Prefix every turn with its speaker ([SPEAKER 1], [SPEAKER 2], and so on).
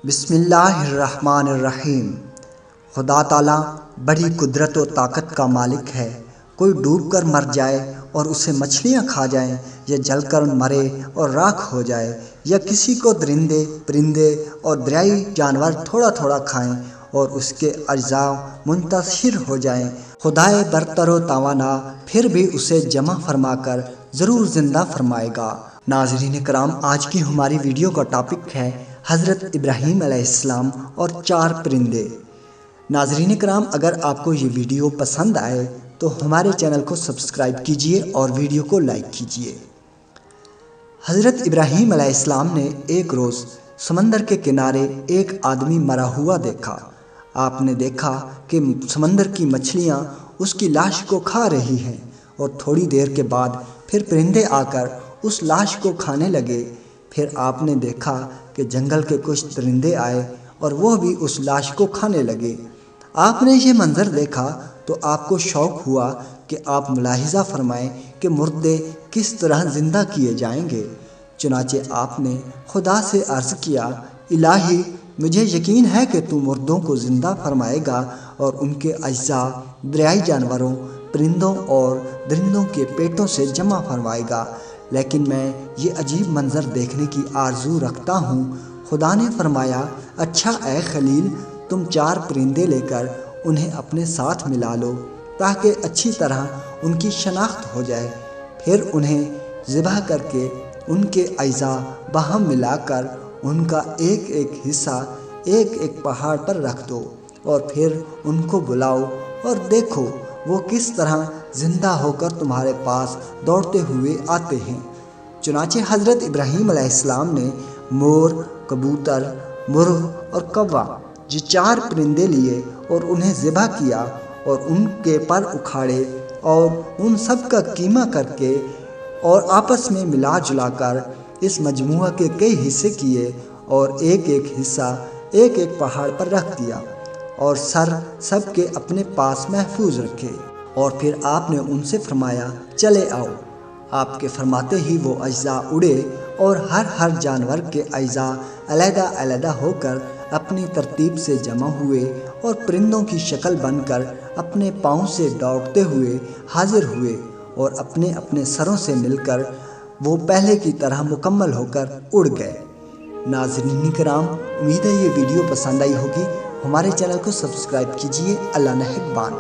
[SPEAKER 1] بسم اللہ الرحمن الرحیم۔ خدا تعالیٰ بڑی قدرت و طاقت کا مالک ہے۔ کوئی ڈوب کر مر جائے اور اسے مچھلیاں کھا جائیں، یا جل کر مرے اور راکھ ہو جائے، یا کسی کو درندے، پرندے اور دریائی جانور تھوڑا تھوڑا کھائیں اور اس کے اجزاء منتشر ہو جائیں، خدائے برتر و توانا پھر بھی اسے جمع فرما کر ضرور زندہ فرمائے گا۔ ناظرین کرام، آج کی ہماری ویڈیو کا ٹاپک ہے حضرت ابراہیم علیہ السلام اور 4 پرندے۔ ناظرین کرام، اگر آپ کو یہ ویڈیو پسند آئے تو ہمارے چینل کو سبسکرائب کیجئے اور ویڈیو کو لائک کیجئے۔ حضرت ابراہیم علیہ السلام نے ایک روز سمندر کے کنارے ایک آدمی مرا ہوا دیکھا۔ آپ نے دیکھا کہ سمندر کی مچھلیاں اس کی لاش کو کھا رہی ہیں، اور تھوڑی دیر کے بعد پھر پرندے آ کر اس لاش کو کھانے لگے۔ پھر آپ نے دیکھا کہ جنگل کے کچھ درندے آئے اور وہ بھی اس لاش کو کھانے لگے۔ آپ نے یہ منظر دیکھا تو آپ کو شوق ہوا کہ آپ ملاحظہ فرمائیں کہ مردے کس طرح زندہ کیے جائیں گے۔ چنانچہ آپ نے خدا سے عرض کیا، الہی، مجھے یقین ہے کہ تو مردوں کو زندہ فرمائے گا اور ان کے اجزاء دریائی جانوروں، پرندوں اور درندوں کے پیٹوں سے جمع فرمائے گا، لیکن میں یہ عجیب منظر دیکھنے کی آرزو رکھتا ہوں۔ خدا نے فرمایا، اچھا اے خلیل، تم 4 پرندے لے کر انہیں اپنے ساتھ ملا لو تاکہ اچھی طرح ان کی شناخت ہو جائے، پھر انہیں ذبح کر کے ان کے اجزاء باہم ملا کر ان کا ایک ایک حصہ ایک ایک پہاڑ پر رکھ دو، اور پھر ان کو بلاؤ اور دیکھو وہ کس طرح زندہ ہو کر تمہارے پاس دوڑتے ہوئے آتے ہیں۔ چنانچہ حضرت ابراہیم علیہ السلام نے مور، کبوتر، مرغ اور کوا، یہ 4 پرندے لیے اور انہیں ذبح کیا اور ان کے پر اکھاڑے اور ان سب کا قیمہ کر کے اور آپس میں ملا جلا کر اس مجموعہ کے کئی حصے کیے اور ایک ایک حصہ ایک ایک پہاڑ پر رکھ دیا، اور سر سب کے اپنے پاس محفوظ رکھے۔ اور پھر آپ نے ان سے فرمایا، چلے آؤ۔ آپ کے فرماتے ہی وہ اجزاء اڑے اور ہر جانور کے اجزاء علیحدہ علیحدہ ہو کر اپنی ترتیب سے جمع ہوئے اور پرندوں کی شکل بن کر اپنے پاؤں سے دوڑتے ہوئے حاضر ہوئے، اور اپنے اپنے سروں سے مل کر وہ پہلے کی طرح مکمل ہو کر اڑ گئے۔ ناظرین کرام، امید ہے یہ ویڈیو پسند آئی ہوگی۔ ہمارے چینل کو سبسکرائب کیجئے۔ اللہ نگہبان۔